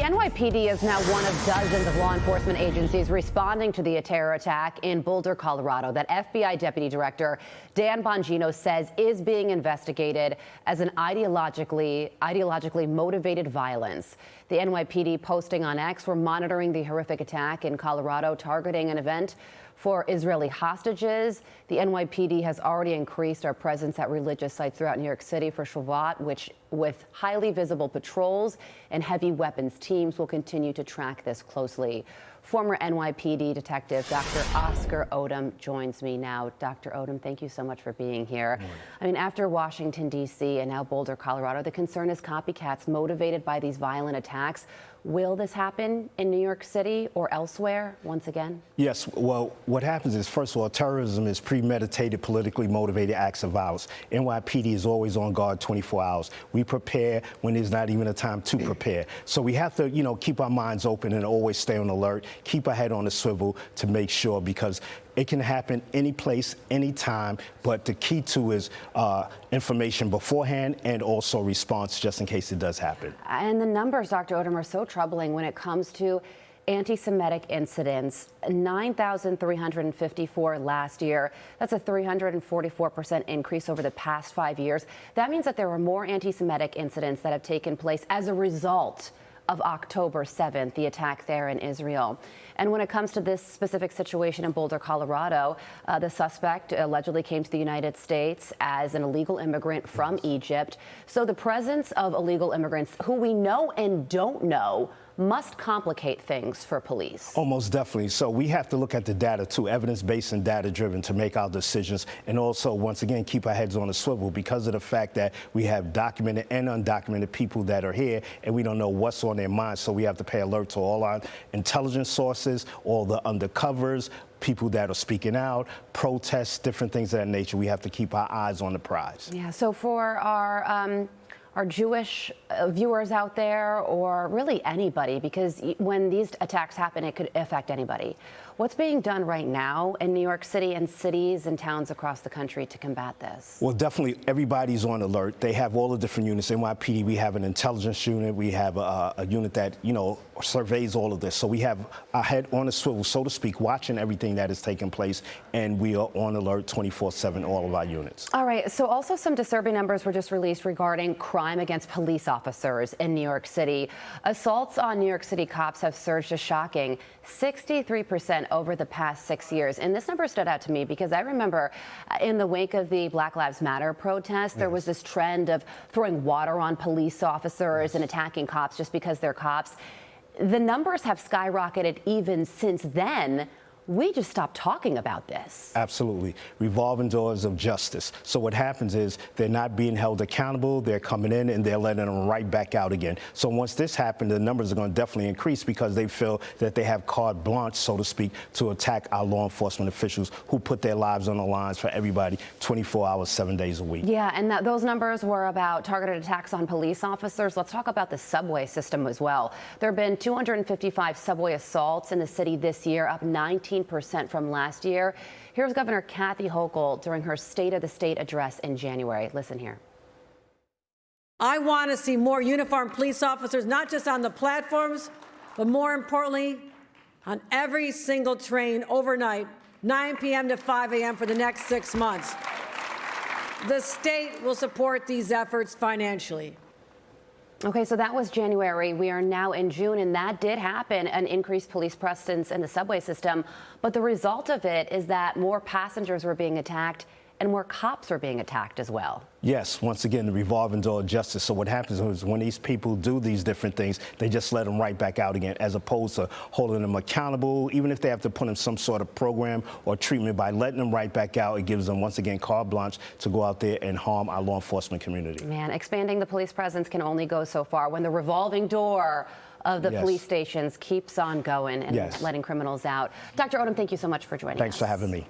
NYPD is now one of dozens of law enforcement agencies responding to the terror attack in Boulder, Colorado, that FBI Deputy Director Dan Bongino says is being investigated as an ideologically motivated violence. The NYPD posting on X, "We're monitoring the horrific attack in Colorado targeting an event for Israeli hostages. The NYPD has already increased our presence at religious sites throughout New York City for Shabbat, which with highly visible patrols and heavy weapons teams will continue to track this closely." Former NYPD detective Dr. Oscar Odom joins me now. Dr. Odom, thank you so much for being here. I mean, after Washington, D.C. and now Boulder, Colorado, the concern is copycats motivated by these violent attacks. Will this happen in New York City or elsewhere once again? Yes. Well, what happens is, first of all, terrorism is premeditated, politically motivated acts of violence. NYPD is always on guard 24 hours. We prepare when there's not even a time to prepare. So we have to, keep our minds open and always stay on alert, keep our head on the swivel to make sure, because it can happen any place, anytime, but the key to is information beforehand and also response just in case it does happen. And the numbers, Dr. Odom, are so troubling when it comes to anti-Semitic incidents. 9,354 last year. That's a 344% increase over the past 5 years. That means that there were more anti-Semitic incidents that have taken place as a result of October 7th, the attack there in Israel. And when it comes to this specific situation in Boulder, Colorado, the suspect allegedly came to the United States as an illegal immigrant from Egypt. So the presence of illegal immigrants who we know and don't know must complicate things for police. Almost definitely. So we have to look at the data too, evidence-based and data-driven, to make our decisions, and also, once again, keep our heads on the swivel because of the fact that we have documented and undocumented people that are here, and we don't know what's on their minds. So we have to pay alert to all our intelligence sources, all the undercovers, people that are speaking out, protests, different things of that nature. We have to keep our eyes on the prize. Yeah. So for our Jewish viewers out there, or really anybody, because when these attacks happen, it could affect anybody. What's being done right now in New York City and cities and towns across the country to combat this? Well, definitely everybody's on alert. They have all the different units. NYPD, we have an intelligence unit. We have a unit that, surveys all of this. So we have our head on the swivel, so to speak, watching everything that is taking place. And we are on alert 24/7, all of our units. All right. So also some disturbing numbers were just released regarding crime against police officers in New York City. Assaults on New York City cops have surged a shocking 63% over the past 6 years. And this number stood out to me because I remember in the wake of the Black Lives Matter protest, there was this trend of throwing water on police officers and attacking cops just because they're cops. The numbers have skyrocketed even since then. We just stopped talking about this. Absolutely. Revolving doors of justice. So what happens is they're not being held accountable. They're coming in and they're letting them right back out again. So once this happens, the numbers are going to definitely increase because they feel that they have carte blanche, so to speak, to attack our law enforcement officials who put their lives on the lines for everybody 24 hours, 7 days a week. Yeah, and those numbers were about targeted attacks on police officers. Let's talk about the subway system as well. There have been 255 subway assaults in the city this year, up 19% from last year. Here's Governor Kathy Hochul during her State of the State address in January. Listen here. I want to see more uniformed police officers, not just on the platforms, but more importantly, on every single train overnight, 9 p.m. to 5 a.m. for the next 6 months. The state will support these efforts financially. Okay, so that was January. We are now in June, and that did happen, an increased police presence in the subway system. But the result of it is that more passengers were being attacked and more cops are being attacked as well. Yes, once again, the revolving door of justice. So what happens is when these people do these different things, they just let them right back out again, as opposed to holding them accountable. Even if they have to put in some sort of program or treatment, by letting them right back out, it gives them, once again, carte blanche to go out there and harm our law enforcement community. Man, expanding the police presence can only go so far when the revolving door of the police stations keeps on going and letting criminals out. Dr. Odom, thank you so much for joining us. Thanks for having me.